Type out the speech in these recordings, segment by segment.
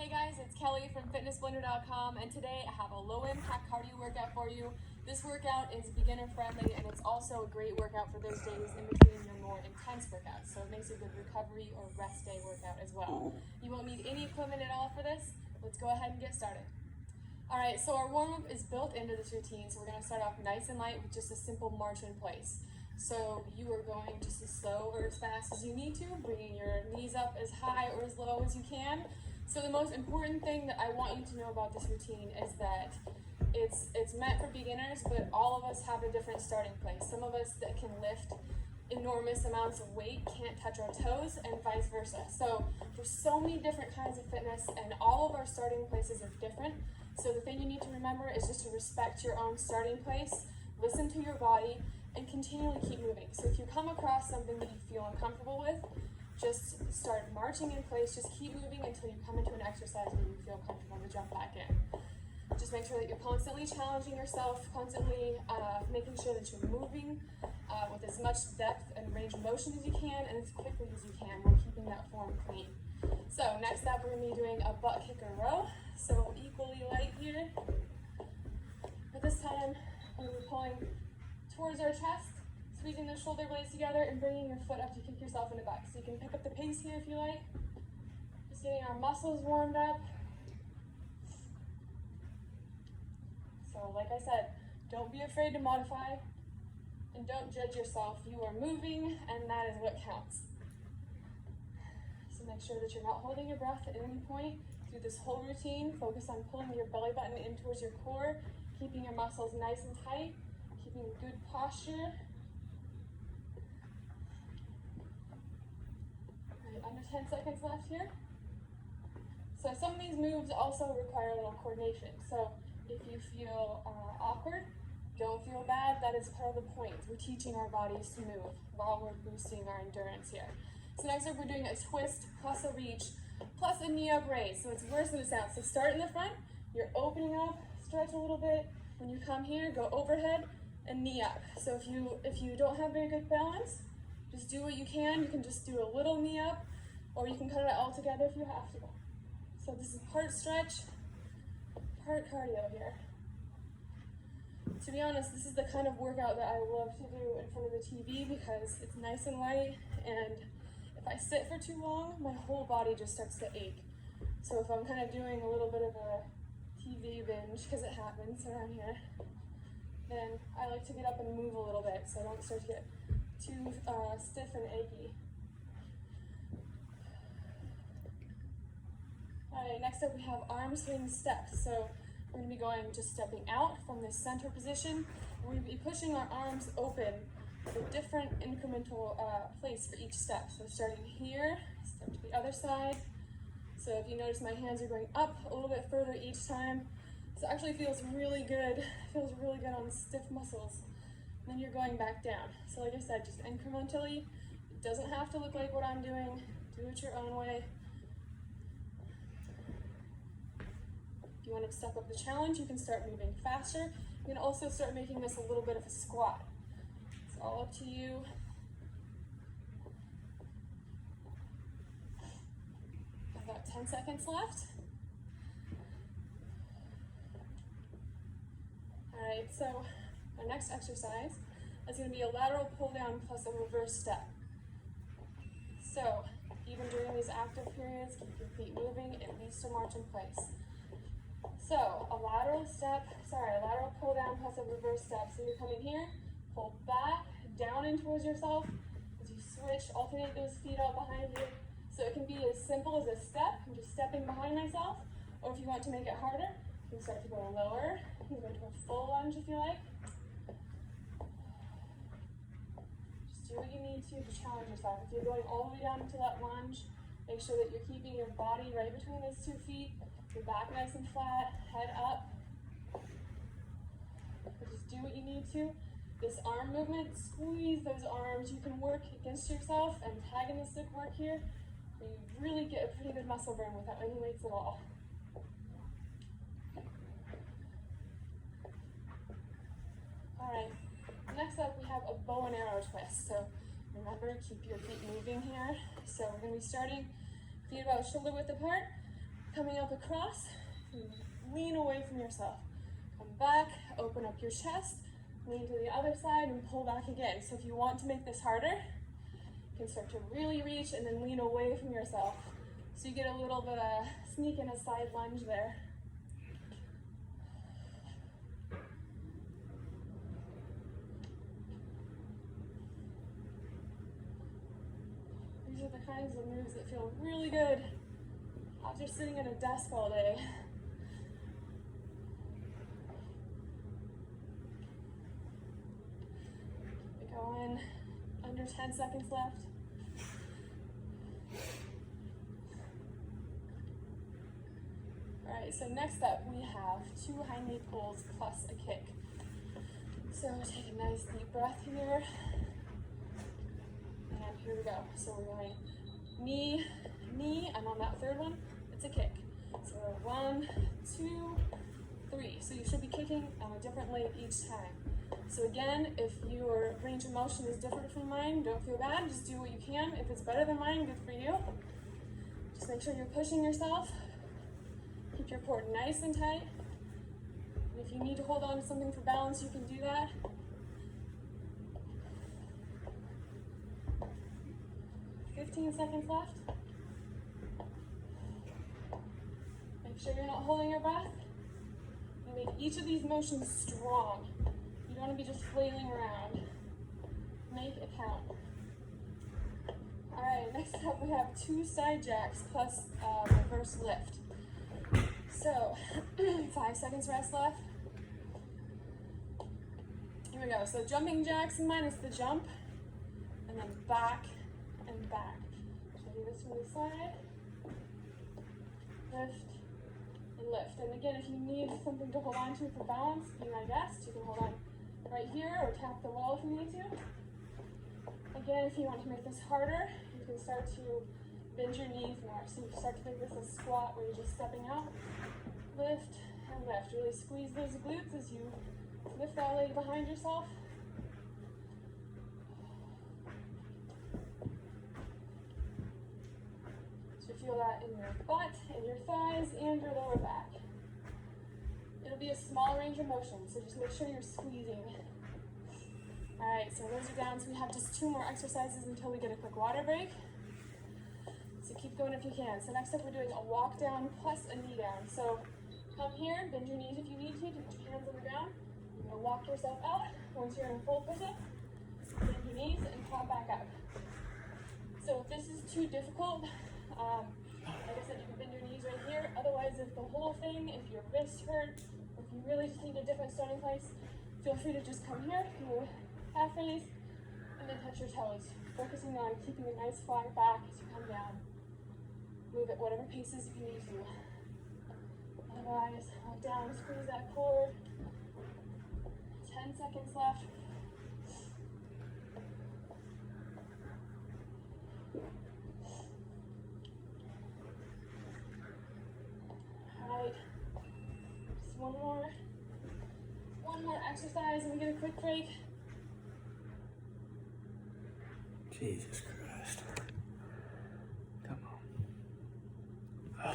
Hey guys, it's Kelly from fitnessblender.com, and today I have a low impact cardio workout for you. This workout is beginner friendly and it's also a great workout for those days in between your more intense workouts. So it makes a good recovery or rest day workout as well. You won't need any equipment at all for this. Let's go ahead and get started. Alright, so our warm-up is built into this routine, so we're going to start off nice and light with just a simple march in place. So you are going just as slow or as fast as you need to, bringing your knees up as high or as low as you can. So the most important thing that I want you to know about this routine is that it's meant for beginners, but all of us have a different starting place. Some of us that can lift enormous amounts of weight can't touch our toes, and vice versa. So there's so many different kinds of fitness, and all of our starting places are different. So the thing you need to remember is just to respect your own starting place, listen to your body, and continually keep moving. So if you come across something that you feel uncomfortable with, just start marching in place, just keep moving until you come into an exercise where you feel comfortable to jump back in. Just make sure that you're constantly challenging yourself, constantly making sure that you're moving with as much depth and range of motion as you can and as quickly as you can while keeping that form clean. So next up, we're going to be doing a butt kicker row. So equally light here. But this time, we're going to be pulling towards our chest, squeezing the shoulder blades together and bringing your foot up to kick yourself in the butt. So you can pick up the pace here if you like. Just getting our muscles warmed up. So like I said, don't be afraid to modify and don't judge yourself. You are moving and that is what counts. So make sure that you're not holding your breath at any point through this whole routine. Focus on pulling your belly button in towards your core, keeping your muscles nice and tight, keeping good posture. Under 10 seconds left here. So some of these moves also require a little coordination. So if you feel awkward, don't feel bad. That is part of the point. We're teaching our bodies to move while we're boosting our endurance here. So next up, we're doing a twist plus a reach plus a knee up raise. So it's worse than it sounds. So start in the front. You're opening up, stretch a little bit. When you come here, go overhead and knee up. So if you don't have very good balance, just do what you can. You can just do a little knee up, or you can cut it out all together if you have to. So this is part stretch, part cardio here. To be honest, this is the kind of workout that I love to do in front of the TV because it's nice and light, and if I sit for too long, my whole body just starts to ache. So if I'm kind of doing a little bit of a TV binge, because it happens around here, then I like to get up and move a little bit so I don't start to get too stiff and achy. Alright, next up we have arm swing steps. So we're going to be going just stepping out from this center position. We're going to be pushing our arms open with a different incremental place for each step. So starting here, step to the other side. So if you notice my hands are going up a little bit further each time. This actually feels really good. It feels really good on stiff muscles. And then you're going back down. So like I said, just incrementally. It doesn't have to look like what I'm doing. Do it your own way. If you want to step up the challenge, you can start moving faster. You can also start making this a little bit of a squat. It's all up to you. I've got 10 seconds left. Alright, so our next exercise is going to be a lateral pull down plus a reverse step. So even during these active periods, keep your feet moving, at least to march in place. So a lateral pull down plus a reverse step. So you're coming here, pull back, down in towards yourself. As you switch, alternate those feet out behind you. So it can be as simple as a step, I'm just stepping behind myself, or if you want to make it harder, you can start to go lower. You can go to a full lunge if you like. Just do what you need to challenge yourself. If you're going all the way down into that lunge, make sure that you're keeping your body right between those 2 feet. Your back nice and flat, head up. But just do what you need to. This arm movement, squeeze those arms. You can work against yourself, and antagonistic work here, where you really get a pretty good muscle burn without any weights at all. Alright, next up we have a bow and arrow twist. So remember, keep your feet moving here. So we're going to be starting feet about shoulder width apart. Coming up across, lean away from yourself. Come back, open up your chest, lean to the other side and pull back again. So if you want to make this harder, you can start to really reach and then lean away from yourself. So you get a little bit of sneak in a side lunge there. These are the kinds of moves that feel really good after sitting at a desk all day. We go in, under 10 seconds left. All right, so next up we have 2 high knee pulls plus a kick. So take a nice deep breath here. And here we go. So we're going knee, knee, and on that third one, it's a kick. So 1, 2, 3. So you should be kicking on a different leg each time. So again, if your range of motion is different from mine, don't feel bad, just do what you can. If it's better than mine, good for you. Just make sure you're pushing yourself. Keep your core nice and tight. And if you need to hold on to something for balance, you can do that. Fifteen seconds left. Make sure you're not holding your breath. And make each of these motions strong. You don't want to be just flailing around. Make it count. All right, next up we have 2 side jacks plus reverse lift. So 5 seconds rest left. Here we go. So jumping jacks minus the jump, and then back and back. So do this from the side. Lift and lift. And again, if you need something to hold on to for balance, be my guest. You can hold on right here or tap the wall if you need to. Again, if you want to make this harder, you can start to bend your knees more. So you start to think this is a squat where you're just stepping out. Lift and lift. Really squeeze those glutes as you lift that leg behind yourself. So you feel that in your butt, in your thighs, and your lower back. It'll be a small range of motion, so just make sure you're squeezing. All right, so those are down. So we have just 2 more exercises until we get a quick water break. So keep going if you can. So next up we're doing a walk down plus a knee down. So come here, bend your knees if you need to put your hands on the ground. You're gonna walk yourself out. Once you're in a full push-up, bend your knees and pop back up. So if this is too difficult, like I said, you can bend your knees right here. Otherwise, if the whole thing, if your wrist hurt, or if you really just need a different starting place, feel free to just come here, do a half raise, and then touch your toes, focusing on keeping a nice flat back as you come down. Move at whatever paces if you need to. Otherwise, walk down, squeeze that core. 10 seconds left. All right, just one more exercise and we get a quick break. Jesus Christ. Come on.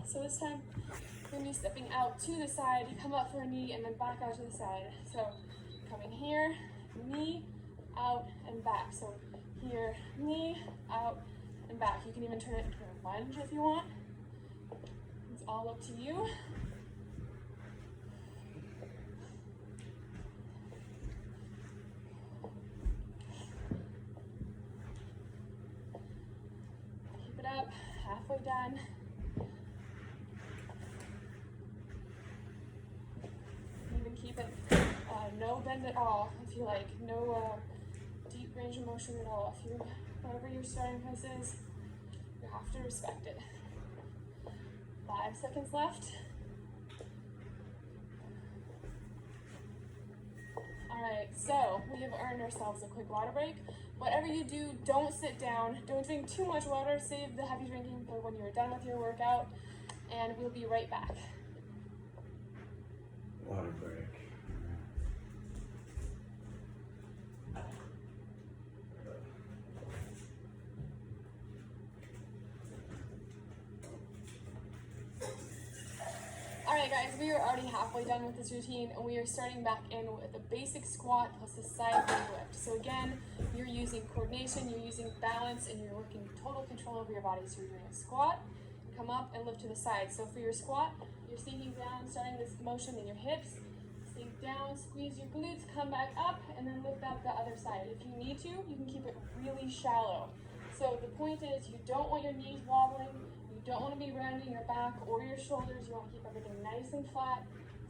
So this time, we're going to be stepping out to the side, come up for a knee, and then back out to the side. So coming here, knee, out, and back. So here, knee, out, and back. You can even turn it into a lunge if you want. It's all up to you. Keep it up, halfway done. Even keep it no bend at all if you like, no deep range of motion at all. If you, whatever your starting place is, you have to respect it. 5 seconds left. All right, so we have earned ourselves a quick water break. Whatever you do, don't sit down. Don't drink too much water. Save the heavy drinking for when you're done with your workout, and we'll be right back. Water break. Alright guys, we are already halfway done with this routine and we are starting back in with a basic squat plus a side leg lift. So again, you're using coordination, you're using balance, and you're working total control over your body. So you're doing a squat, come up and lift to the side. So for your squat, you're sinking down, starting this motion in your hips, sink down, squeeze your glutes, come back up, and then lift up the other side. If you need to, you can keep it really shallow. So the point is, you don't want your knees wobbling, you don't want to be rounding your back or your shoulders, you want to keep everything nice and flat.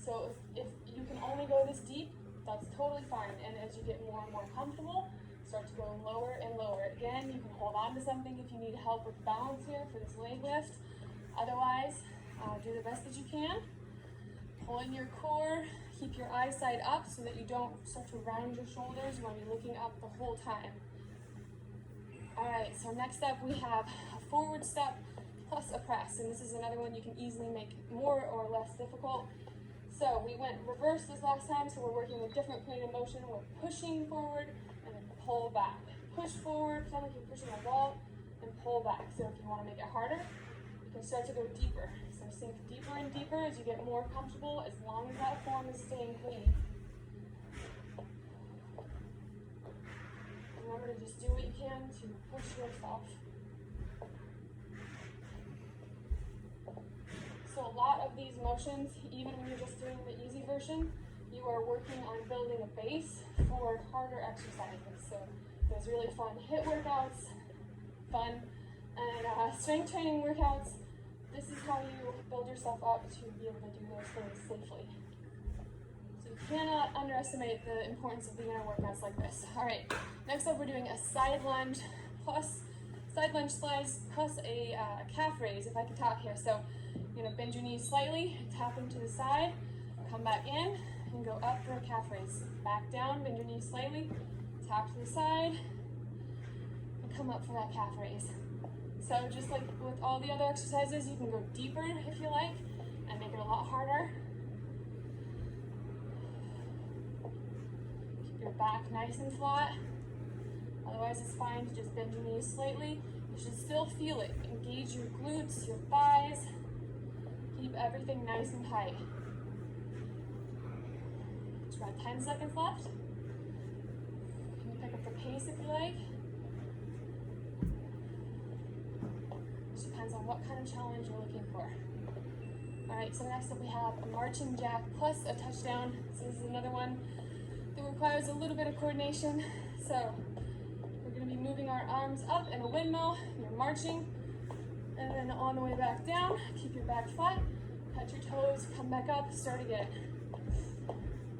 So if you can only go this deep, that's totally fine. And as you get more and more comfortable, start to go lower and lower. Again, you can hold on to something if you need help with balance here for this leg lift. Otherwise, do the best that you can. Pull in your core, keep your eyesight up so that you don't start to round your shoulders. You want to be looking up the whole time. Alright, so next up we have a forward step plus a press, and this is another one you can easily make more or less difficult. So we went reverse this last time, so we're working a different plane of motion. We're pushing forward and then pull back. Push forward, pretend like you're pushing a wall, and pull back. So if you want to make it harder, you can start to go deeper. So sink deeper and deeper as you get more comfortable, as long as that form is staying clean. Remember to just do what you can to push yourself. So a lot of these motions, even when you're just doing the easy version, you are working on building a base for harder exercises. So there's really fun HIIT workouts, and strength training workouts. This is how you build yourself up to be able to do those things safely. So you cannot underestimate the importance of beginner workouts like this. All right, next up we're doing a side lunge slides plus a calf raise, if I can talk here. So you're gonna bend your knees slightly, tap them to the side, come back in, and go up for a calf raise. Back down, bend your knees slightly, tap to the side, and come up for that calf raise. So just like with all the other exercises, you can go deeper if you like, and make it a lot harder. Keep your back nice and flat. Otherwise it's fine to just bend your knees slightly. You should still feel it. Engage your glutes, your thighs. Keep everything nice and tight. Just about 10 seconds left. Can you pick up the pace if you like? Just depends on what kind of challenge you're looking for. Alright, so next up we have a marching jack plus a touchdown. So this is another one that requires a little bit of coordination. So we're going to be moving our arms up in a windmill. You're marching. And then on the way back down, keep your back flat, touch your toes, come back up, start again.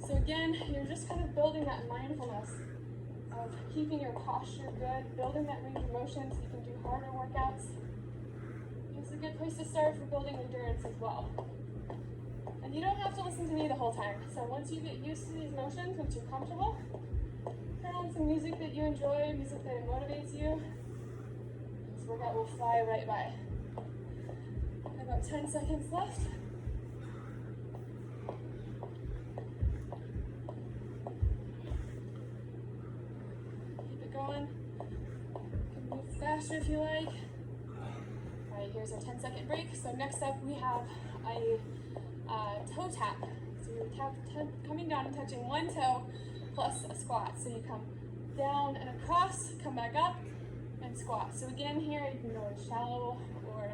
So again, you're just kind of building that mindfulness of keeping your posture good, building that range of motion so you can do harder workouts. It's a good place to start for building endurance as well. And you don't have to listen to me the whole time. So once you get used to these motions, once you're comfortable, turn on some music that you enjoy, music that motivates you. This workout will fly right by. About 10 seconds left. Keep it going. You can move faster if you like. Alright, here's our 10-second break. So next up we have a toe tap. So you're coming down and touching one toe plus a squat. So you come down and across, come back up, and squat. So again here you can go as shallow or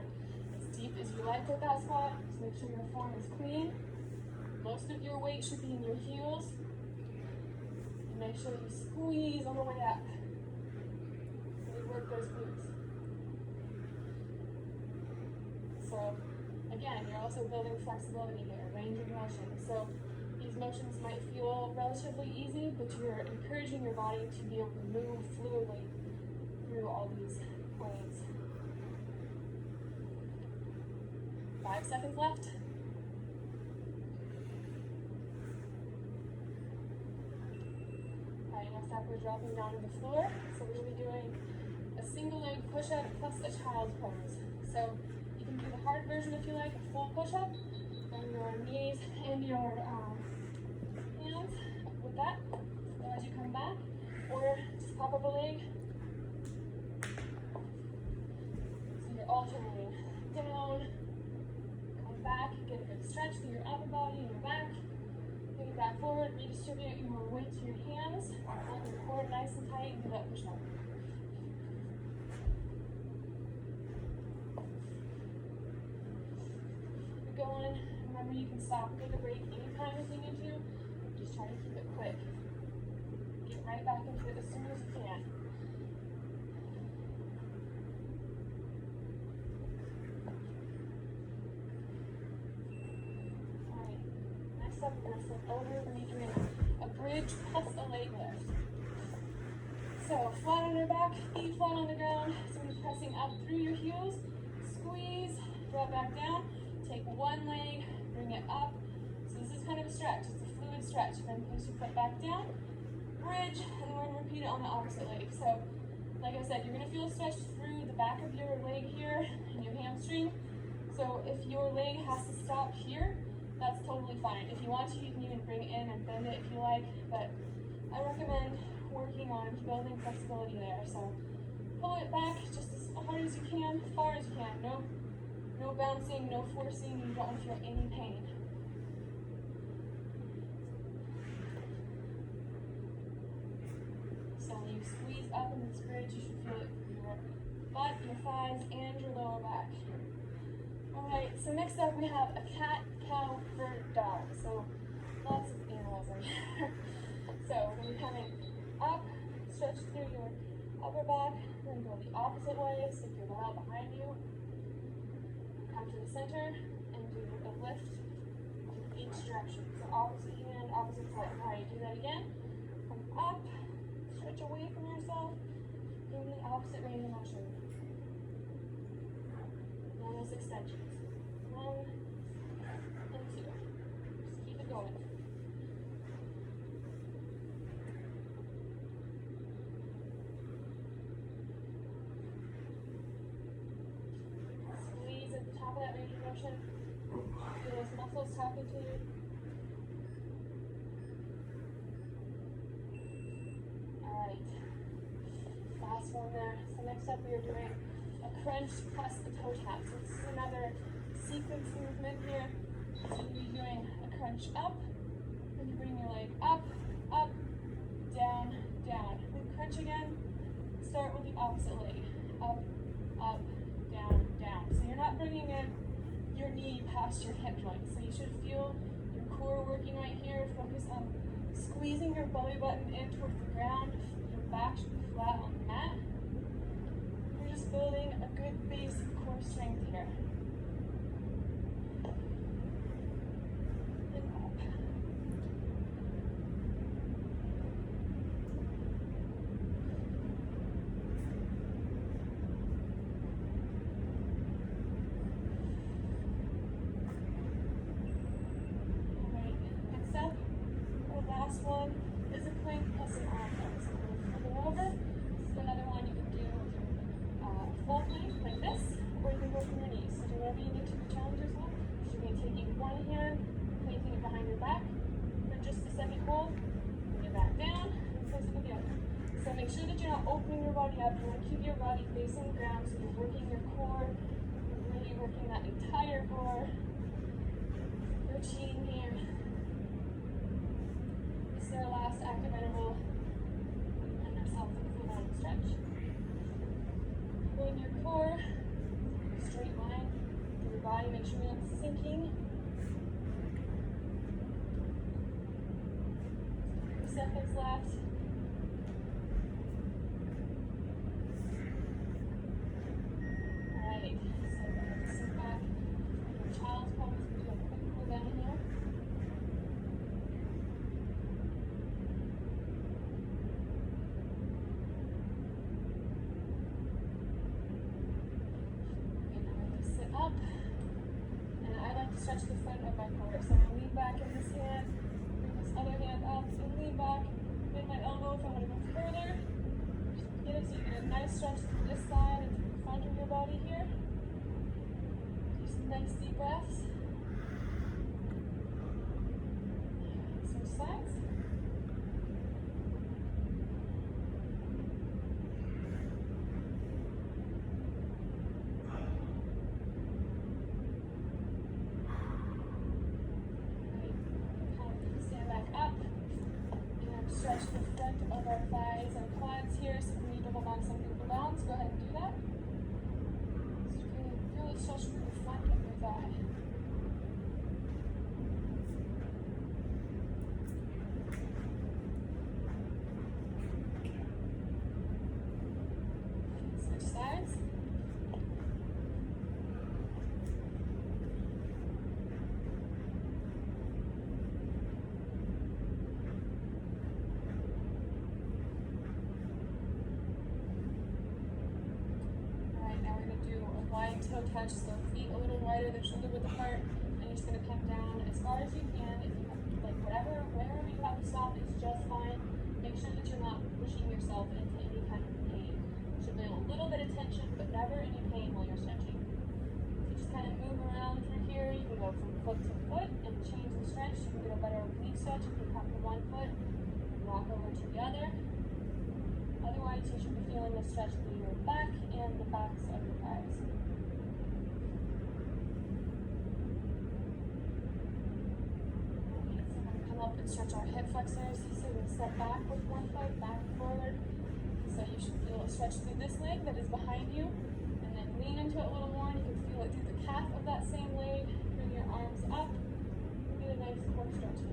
deep as you like with that squat. Just make sure your form is clean. Most of your weight should be in your heels. And make sure you squeeze on the way up. Really work those glutes. So again, you're also building flexibility here, range of motion. So these motions might feel relatively easy, but you're encouraging your body to be able to move fluidly through all these planes. 5 seconds left. Alright, next up we're dropping down to the floor. So we're going to be doing a single leg push-up plus a child's pose. So you can do the hard version if you like, a full push-up, on your knees and your hands with that. So as you come back, or just pop up a leg. So you're alternating down, back, get a good stretch through your upper back forward, redistribute your weight to your hands, hold your core nice and tight, and do that push-up. Keep going. Remember, you can stop and take a break anytime if you need to. Just try to keep it quick. Get right back into it as soon as you can. Alright, next up we're going to flip over. We're going to be doing a bridge plus a leg lift. So, flat on your back, feet flat on the ground. So you're pressing up through your heels, squeeze, drop back down, take one leg, bring it up. So this is kind of a stretch, it's a fluid stretch. Then place your foot back down, bridge, and then we're going to repeat it on the opposite leg. So, like I said, you're going to feel a stretch through the back of your leg here and your hamstring. So if your leg has to stop here, that's totally fine. If you want to, you can even bring it in and bend it if you like, but I recommend working on building flexibility there. So pull it back just as hard as you can, as far as you can. No bouncing, no forcing. You don't want to feel any pain. So when you squeeze up in this bridge, you should feel it through your butt, your thighs, and your lower back. Alright, so next up we have a cat, cow, bird, dog. So lots of animals in here. So we're going to be coming up, stretch through your upper back, then go the opposite way, stick your leg out behind you, come to the center, and do a lift in each direction. So opposite hand, opposite foot. Alright, do that again. Come up, stretch away from yourself, in the opposite range of motion. Now those extensions. 1 and 2. Just keep it going. Squeeze at the top of that range of motion. Feel those muscles talking to you. Alright. Last one there. So next up we are doing a crunch plus a toe tap. So this is another sequence movement here. So you'll be doing a crunch up, then you bring your leg up, up, down, down. Then crunch again, start with the opposite leg. Up, up, down, down. So you're not bringing in your knee past your hip joint. So you should feel your core working right here. Focus on squeezing your belly button in towards the ground. Your back should be flat on the mat. You're just building a good base of core strength here. And up. Alright, next up, the last one is a plank plus an arm bar. So we're going to flip it over. This is another one you can do with your full plank like this, or you can go from your knees. So do whatever you need to challenge yourself. So you're going to take one hand, placing it behind your back for just a second hold, bring it back down, and place it with the other. So make sure that you're not opening your body up. You want to keep your body facing the ground so you're working your core, you're really working that entire core. No cheating here. This is our last active interval. And ourselves a full on stretch. Hold your core, straight line through your body. Make sure you're not sinking. 3 seconds left. Alright, so we're going to sit back in your child's pose. We'll do a quick cool down here. Sit up, and I like to stretch the front of my core. So I'm going to lean back in this hand, bring this other hand up, and lean back, bend my elbow if I want to go further. Get it so you get a nice stretch to this side and to the front of your body here. Do some nice deep breaths. Switch sides. Stand back up, here, so if you need to hold on to something for balance, go ahead and do that. So you can really stretch through the front of your thigh. Switch sides. Wide toe touch, so feet a little wider than shoulder width apart, and you're just going to come down as far as you can. If you have, like wherever you have to stop is just fine. Make sure that you're not pushing yourself into any kind of pain. You should feel a little bit of tension, but never any pain while you're stretching. So just kind of move around through here. You can go from foot to foot and change the stretch. You can get a better oblique stretch if you come from one foot and walk over to the other. Otherwise, you should be feeling the stretch through your back and the backs of your thighs. Up and stretch our hip flexors, so we're going to step back with one foot, back and forward. So you should feel a stretch through this leg that is behind you, and then lean into it a little more, and you can feel it through the calf of that same leg. Bring your arms up, get a nice core stretch.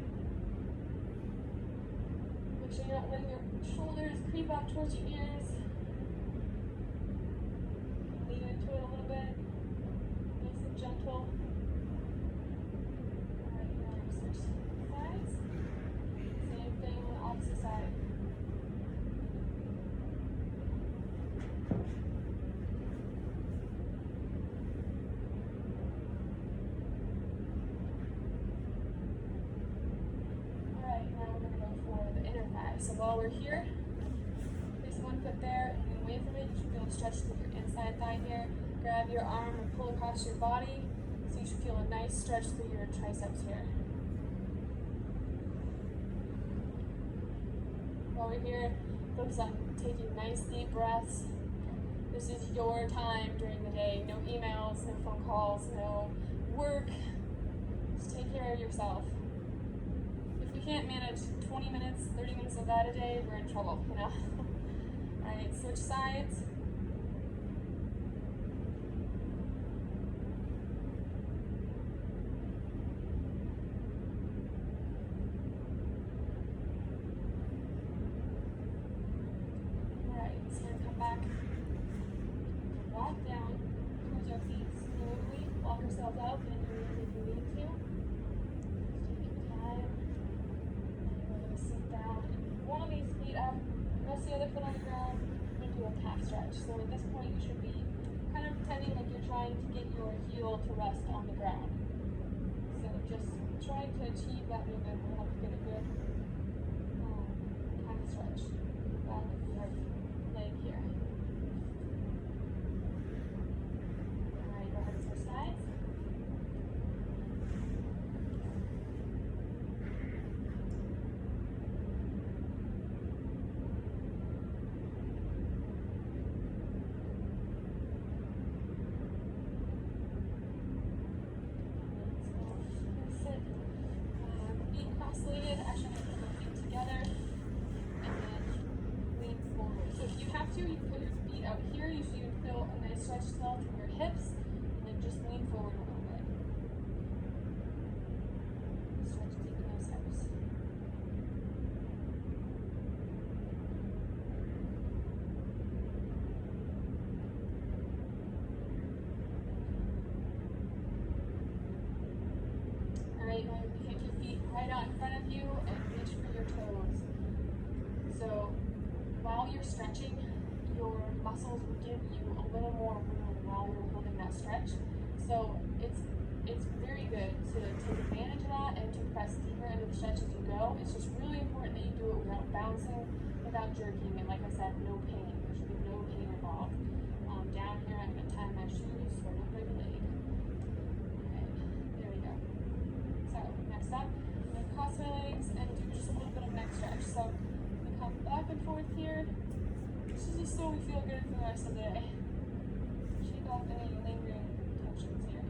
Make sure you're not letting your shoulders creep up towards your ears. Lean into it a little bit, nice and gentle. Alright, now we're going to switch sides. Same thing on the opposite side. Alright, now we're going to go for the inner thigh. So while we're here, place one foot there and then away from it. You should feel a stretch through your inside thigh here. Grab your arm and pull across your body. So you should feel a nice stretch through your triceps here. While we're here, focus on taking nice deep breaths. This is your time during the day. No emails, no phone calls, no work. Just take care of yourself. If we can't manage 20 minutes, 30 minutes of that a day, we're in trouble, you know? Alright, switch sides. Walk down towards your feet slowly. Walk yourself out and move if you need to. Just take your time. And we're going to sit down and move one of these feet up. Rest the other foot on the ground. We're going to do a calf stretch. So at this point, you should be kind of pretending like you're trying to get your heel to rest on the ground. So just trying to achieve that movement will help you get a good calf stretch. Back of your leg here. Sides. Sit. Feet cross-legged. Actually, I'm going to put my feet together and then lean forward. So if you have to, you can put your feet out here. You should feel a nice stretch still through your hips. Just lean forward a little bit. Stretch deep in those hips. Alright, now you kick your feet right out in front of you and reach for your toes. So while you're stretching, your muscles will give you a little more room while you're holding that stretch. So it's very good to take advantage of that and to press deeper into the stretch as you go. It's just really important that you do it without bouncing, without jerking, and like I said, no pain. There should be no pain involved. Down here, I'm going to tie my shoes so I don't break a leg. Okay, there we go. So next up, I'm going to cross my legs and do just a little bit of neck stretch. So I'm going to come back and forth here. This is just so we feel good for the rest of the day. Shake off any lingering tensions here.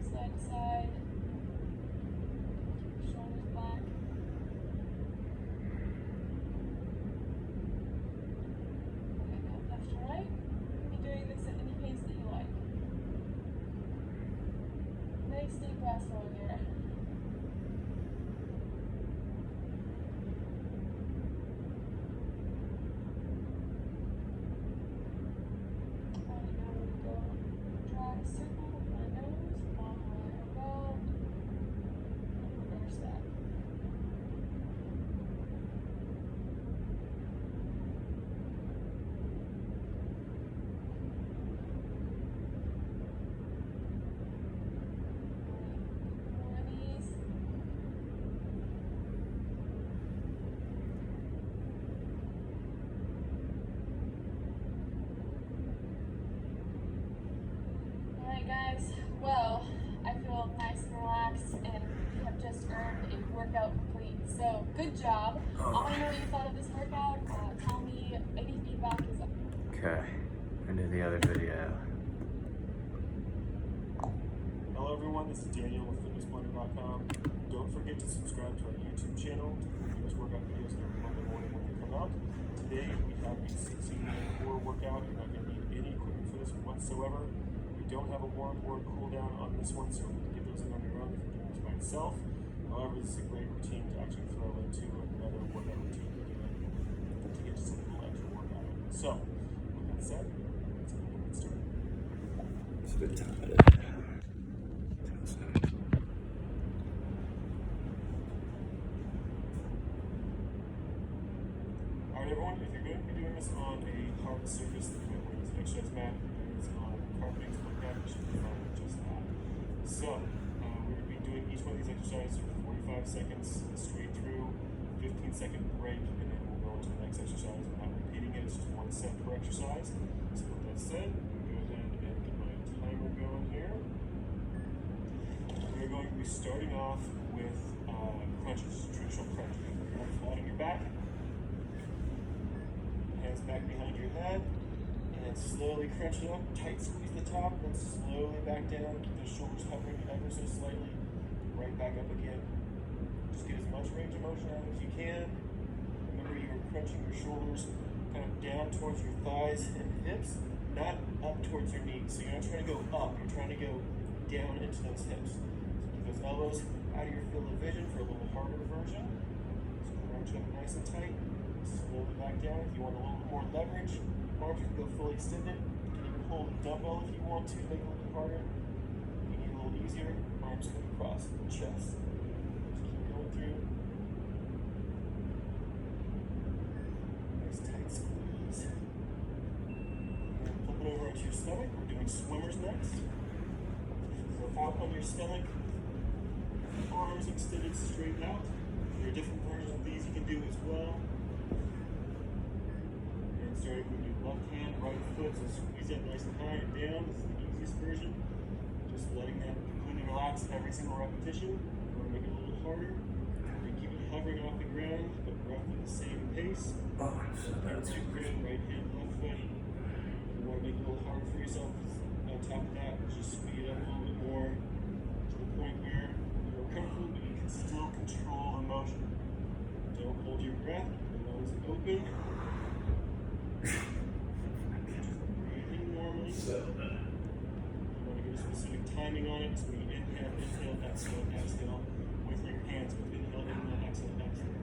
Side to side. Keep your shoulders back. fast flow here. Alright, now we're gonna go drag a circle with my nose, long way around, and reverse that. More of these. Alright guys, well, I feel nice and relaxed and we have just earned a workout complete. So, good job. I want to know what you thought of this workout. Tell me any feedback is up. Okay, into the other video. Hello everyone, this is Daniel with FitnessBlender.com. Don't forget to subscribe to our YouTube channel to get those workout videos every Monday morning when they come out. Today we have a 16-minute core workout. You're not going to need any equipment for this whatsoever. We don't have a warm or cool down on this one, so you can get those in on your own if you're doing this by yourself. However, this is a great routine to actually throw into another workout routine you're doing to get just a little extra workout in. So, with that said, let's get started. It's a bit tired. Alright everyone, if you're going to be doing this on a hard surface, you might want to use an exercise mat. If it's on carpeting, something like that, you should be fine with just that. So, we're going to be doing each one of these exercises for 45 seconds straight through, 15-second break, and then we'll go into the next exercise. We're not repeating it, it's just one set per exercise. So with that said, I'm going to go ahead and get my timer going here. We're going to be starting off with crunches, traditional crunches. You're going to flat on your back. Hands back behind your head, and then slowly crunch it up, tight squeeze the top, then slowly back down, keep the shoulders hovering ever so slightly, right back up again. Just get as much range of motion out as you can. Remember you are crunching your shoulders kind of down towards your thighs and hips, not up towards your knees. So you're not trying to go up, you're trying to go down into those hips. So keep those elbows out of your field of vision for a little harder version. Just crunch up nice and tight. Slowly back down. If you want a little bit more leverage, arms can go fully extended. You can even hold a dumbbell if you want to, make it a little bit harder. If you need a little easier, arms come across the chest. Just keep going through. Nice tight squeeze. And flip it over onto your stomach. We're doing swimmers next. So out on your stomach, arms extended straight out. There are different versions of these you can do as well. Starting with your left hand, right foot, so squeeze that nice and high and down. This is the easiest version. Just letting that completely relax every single repetition. You want to make it a little harder. You keep it hovering off the ground, but roughly the same pace. Oh, so Right that's foot, right hand, left foot. You want to make it a little harder for yourself. On top of that, just speed it up a little bit more to the point where you're comfortable, but you can still control the motion. Don't hold your breath. The lungs open. Breathing normally. You want to get a specific timing on it. So when you inhale, exhale, exhale with your hands. With inhale, exhale, exhale.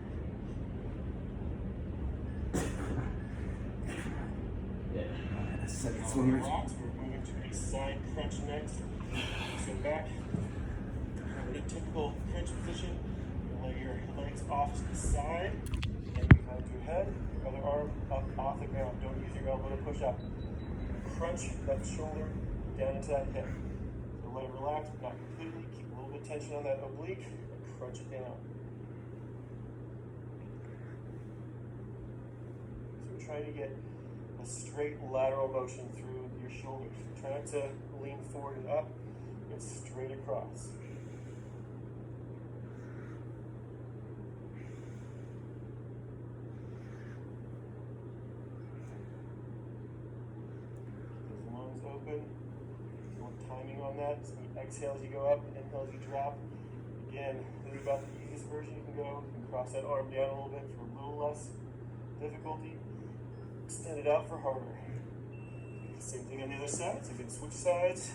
second Now swimmers. relax. We're moving to a side crunch next. So back, in a typical crunch position. You lay your legs off to the side, and behind your head. Other arm up off the ground. Don't use your elbow to push up. Crunch that shoulder down into that hip. So let it relax, but not completely. Keep a little bit of tension on that oblique and crunch it down. So we're trying to get a straight lateral motion through your shoulders. Try not to lean forward and up, but straight across. Open. You want timing on that. So you exhale as you go up, inhale as you drop. Again, this is about the easiest version you can go. You can cross that arm down a little bit for a little less difficulty. Extend it out for harder. Same thing on the other side, so you can switch sides.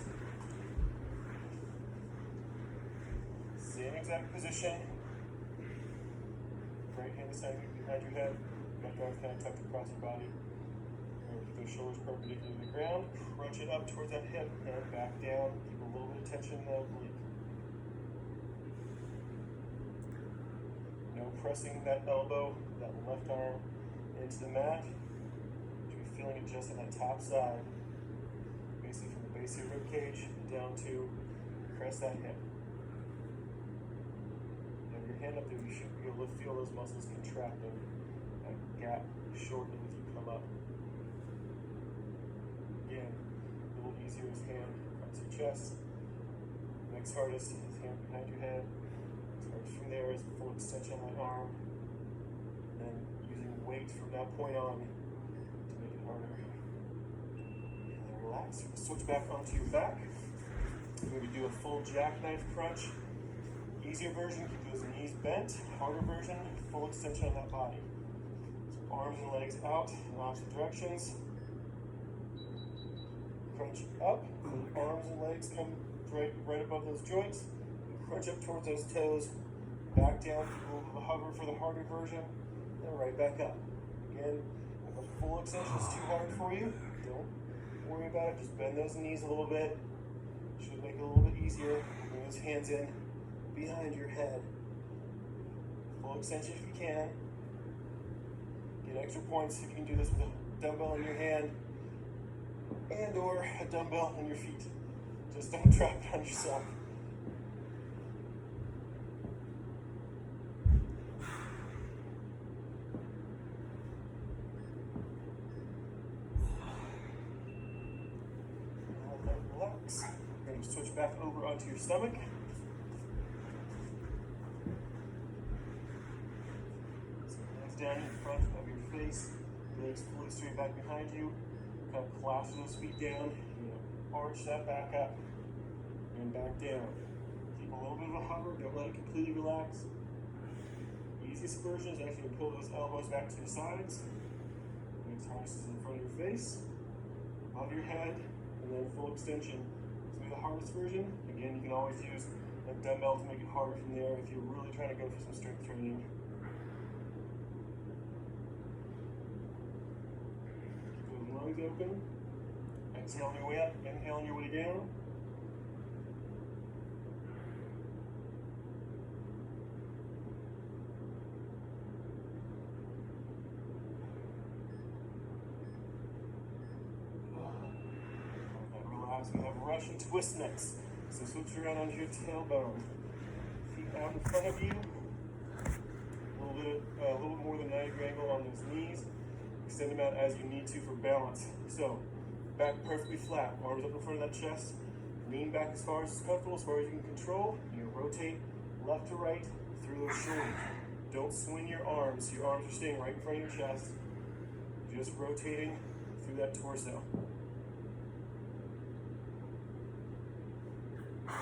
exact position. Right hand this time behind your head. Left arm kind of tucked across your body. Keep those shoulders perpendicular to the ground. Crunch it up towards that hip and back down. Keep a little bit of tension in the oblique. No pressing that elbow, that left arm into the mat. You're feeling it just on that top side. Basically from the base of your rib cage down to press that hip. Have your hand up there, you should be able to feel those muscles contracting. That gap shortening as you come up. Again, a little easier is hand across your chest. Next hardest is hand behind your head. Next from there is full extension on my arm. And then using weight from that point on to make it harder. And then relax. Switch back onto your back. Maybe do a full jackknife crunch. Easier version, keep those knees bent. Harder version, full extension on that body. So arms and legs out in opposite directions. Crunch up, arms and legs come right above those joints. Crunch up towards those toes. Back down, keep a little bit of a hover for the harder version. And right back up. Again, if a full extension is too hard for you, don't worry about it. Just bend those knees a little bit. Should make it a little bit easier. Bring those hands in behind your head. Full extension if you can. Get extra points if you can do this with a dumbbell in your hand and or a dumbbell in your feet. Just don't drop it on yourself. Relax. We're going to switch back over onto your stomach. Down in front of your face, legs fully straight back behind you. Kind of clasp those feet down, arch that back up, and back down. Keep a little bit of a hover, don't let it completely relax. Easiest version is actually to pull those elbows back to the sides. Legs hardest is in front of your face, above your head, and then full extension. This will be the hardest version. Again, you can always use a dumbbell to make it harder from there if you're really trying to go for some strength training. Lungs open. Exhale on your way up, inhale on your way down. Relax. We have Russian twist next. So switch around onto your tailbone. Feet out in front of you. A little bit more than 90-degree angle on those knees. Extend them out as you need to for balance. So, back perfectly flat, arms up in front of that chest. Lean back as far as it's comfortable, as far as you can control. You rotate left to right through those shoulders. Don't swing your arms. Your arms are staying right in front of your chest. Just rotating through that torso. The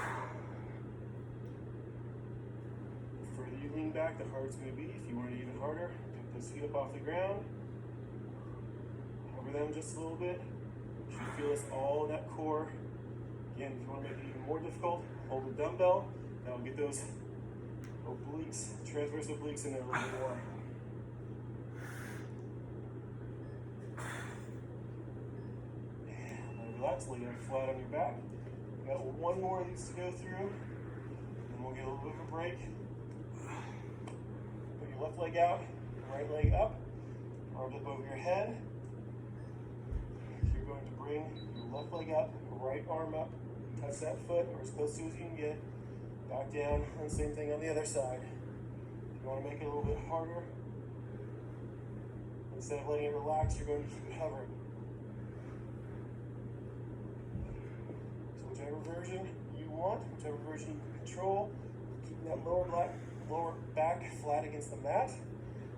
further you lean back, the harder it's going to be. If you want it even harder, pick those feet up off the ground. Them just a little bit. You should feel this all in that core. Again, if you want to make it even more difficult, hold the dumbbell. That'll get those obliques, transverse obliques in there a little bit more. And relax, lay down flat on your back. We got one more of these to go through, and we'll get a little bit of a break. Put your left leg out, right leg up, arms up over your head. Going to bring your left leg up, right arm up, touch that foot, or as close to as you can get, back down, and same thing on the other side. If you want to make it a little bit harder, instead of letting it relax, you're going to keep it hovering. So whichever version you want, whichever version you can control, keeping that lower back flat against the mat.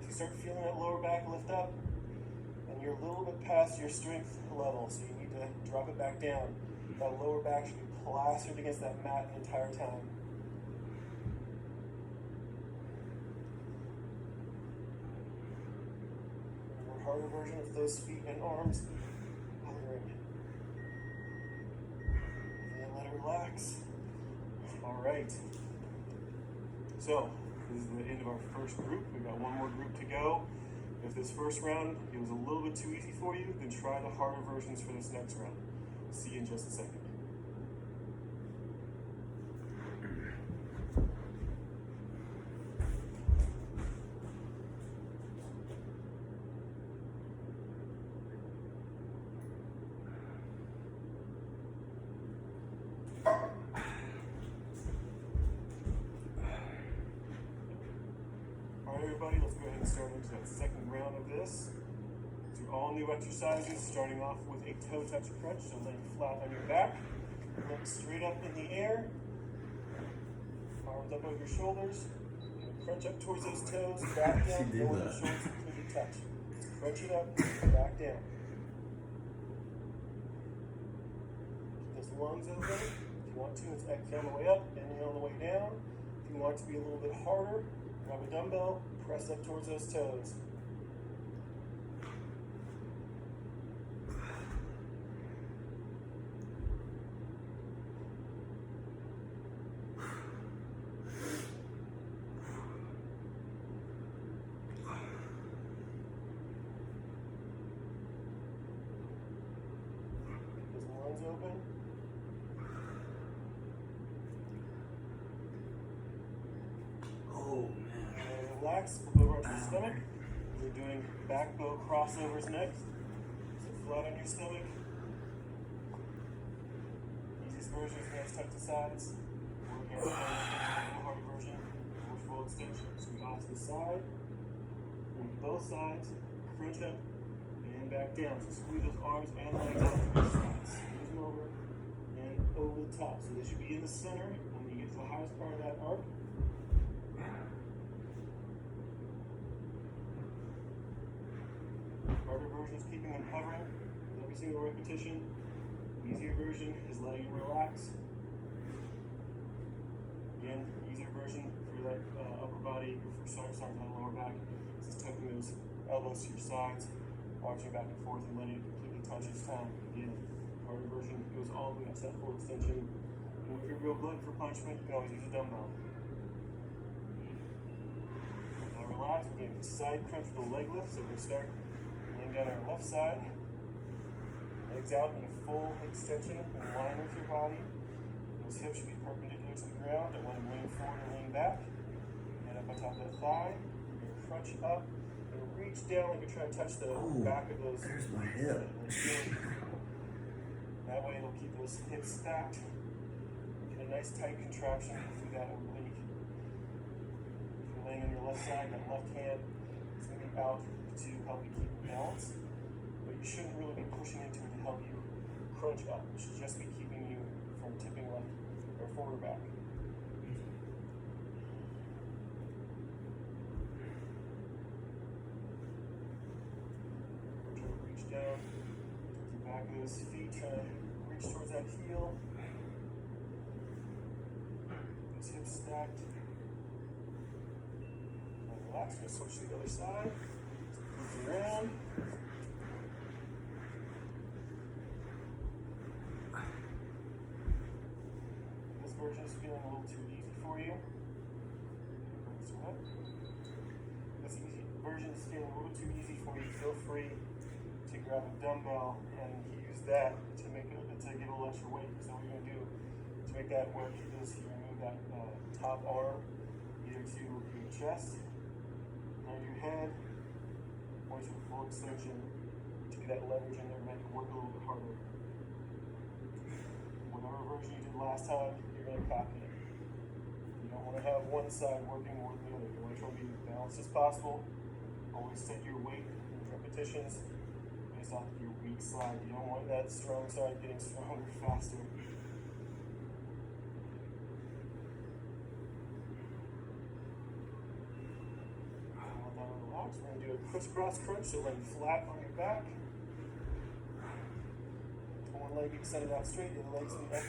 If you start feeling that lower back lift up, you're a little bit past your strength level, so you need to drop it back down. That lower back should be plastered against that mat the entire time. A more harder version of those feet and arms hovering. And let it relax. All right. So, this is the end of our first group. We've got one more group to go. If this first round it was a little bit too easy for you, then try the harder versions for this next round. See you in just a second. Alright everybody, let's go ahead and start into that second round of this. Do all new exercises, starting off with a toe touch crunch, so laying flat on your back, legs straight up in the air, arms up over your shoulders, crunch up towards those toes, back down, do lower the that. shoulders until you touch. Crunch it up, back down. Keep those lungs open. If you want to, it's exhale on the way up, inhale on the way down. If you want it to be a little bit harder, grab a dumbbell, press up towards those toes. Keep those lungs open. Oh man. And relax, we'll go right to the stomach. We're doing back bow crossovers next. So flat on your stomach. Easiest version is hands tucked to sides. Or again, the harder version, or full extension. So we off to the side, and both sides, crunch up, and back down. So squeeze those arms and legs out to the sides. Squeeze them over, and over the top. So they should be in the center when you get to the highest part of that arc. Harder version is keeping them hovering with every single repetition. Easier version is letting them relax. Again, easier version for that upper body, or for starting on the lower back, is just tucking those elbows to your sides, arching back and forth, and letting it completely touch each time. Again, harder version goes all the way up to that full extension. And if you're real good for punishment, you can always use a dumbbell. Now relax, we're doing side crunch with the leg lift, so we're going to start laying down our left side, legs out in a full extension in line with your body. Those hips should be perpendicular to the ground. Don't want them lean forward or lean back. Head up on top of that thigh. You're going to crunch up and reach down like you're trying to touch the back of those. There's my hip. That way it'll keep those hips stacked. Get a nice tight contraction through that oblique. If you're laying on your left side, that left hand is going to be out to help you keep balance. But you shouldn't really be pushing into it to help you crunch up. It should just be keeping you from tipping left or forward or back. We're trying to reach down to the back of those feet, trying to reach towards that heel. Those hips stacked. And relax, we're going to switch to the other side. Move around. This version is feeling a little too easy for you. This version is feeling a little too easy for you. Feel free to grab a dumbbell and use that to make it to give a little extra weight. So what you're going to do to make that work is you remove that top arm either to your chest, behind your head, or to a full extension to get that leverage in there and make it work a little bit harder. Whatever version you did last time, you're going to copy it. You don't want to have one side working more than the other. You want to try to be as balanced as possible. Always set your weight and repetitions based off of your weak side. You don't want that strong side getting stronger faster. Now relax. We're going to do a crisscross crunch, so laying flat on your back. One leg extended out straight, the other leg's up at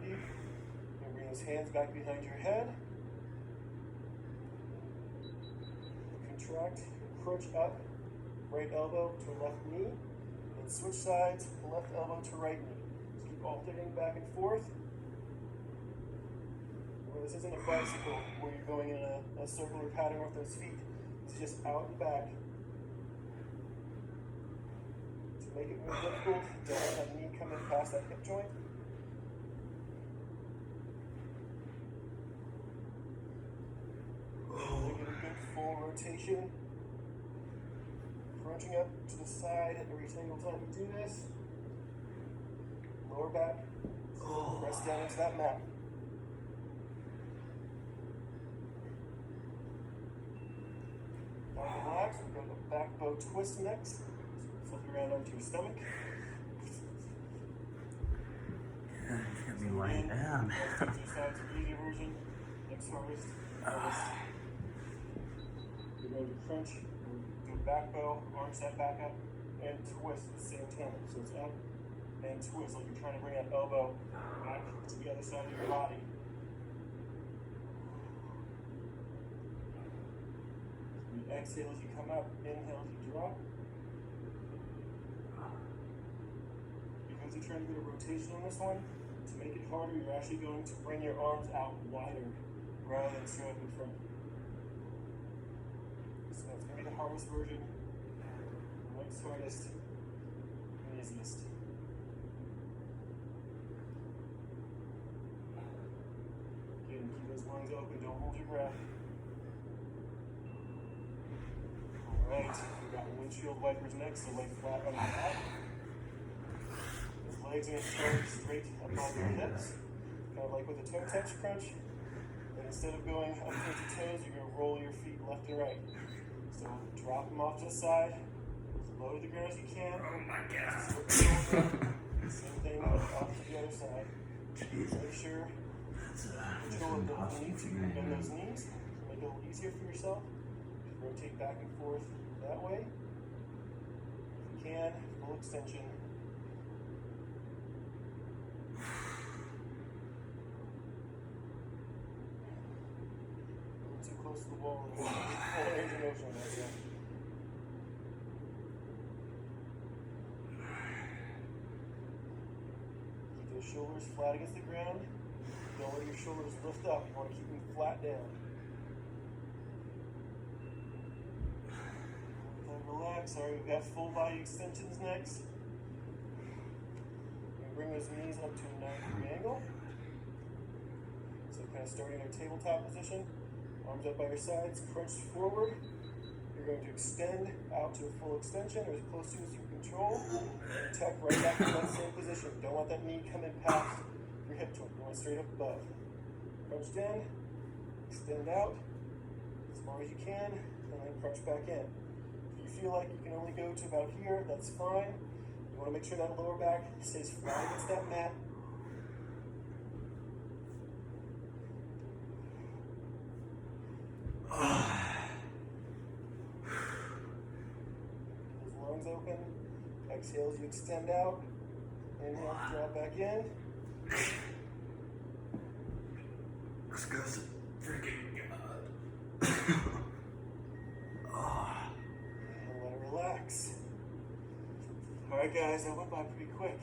90. And bring those hands back behind your head. Contract, crunch up, right elbow to left knee. And switch sides, left elbow to right knee. Just keep alternating back and forth. This isn't a bicycle where you're going in a circular pattern with those feet. It's just out and back. To make it more difficult, don't let that knee come in past that hip joint. Really get a good full rotation. Crunching up to the side every single time you do this. Lower back. Press down into that mat. Now relax. We're going to back bow twist next. So flip it around onto your stomach. Yeah, you got me lying down. Two sides of the easy version. Next hardest. You're going to crunch. Do a back bow, arm set back up, and twist at the same time. So it's up and twist like you're trying to bring that elbow back to the other side of your body. You exhale as you come up, inhale as you drop. Because you're trying to get a rotation on this one, to make it harder, you're actually going to bring your arms out wider rather than straight up in front. So that's going to be the hardest version, next hardest, and easiest. Again, keep those lungs open, don't hold your breath. Alright, we've got windshield wipers next, so lay flat on your back. Those legs are going to turn straight up on your hips, kind of like with a toe touch crunch. And instead of going up towards your toes, you're going to roll your feet left and right. So drop them off to the side, as low to the ground as you can. Oh my God. Same thing off to the other side. Make sure control of those knees, bend those knees, make it a little easier for yourself. Rotate back and forth that way. If you can, full extension. A little too close to the wall. Full range of motion right there. Keep those shoulders flat against the ground. Don't let your shoulders lift up. You want to keep them flat down. Relax. Alright, we've got full body extensions next. Bring those knees up to a 90-degree angle. So kind of starting in our tabletop position. Arms up by your sides, crunch forward. You're going to extend out to a full extension, or as close to as you control. Tuck right back to that same position. Don't let that knee come in past your hip joint. Going straight up above. Crunch down, extend out as far as you can, and then crunch back in. If you feel like you can only go to about here, that's fine. You want to make sure that lower back stays flat against that mat. Those lungs open. Exhale as you extend out. Inhale, drop back in. Let's go. Freaking God. And let it relax. Alright guys, that went by pretty quick.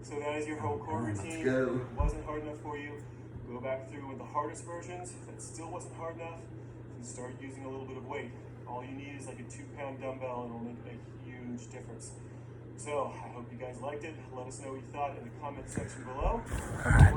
So that is your whole core routine. Let's go. If it wasn't hard enough for you, go back through with the hardest versions. If it still wasn't hard enough, you start using a little bit of weight. All you need is like a 2-pound dumbbell and it'll make a huge difference. So I hope you guys liked it. Let us know what you thought in the comment section below. Alright.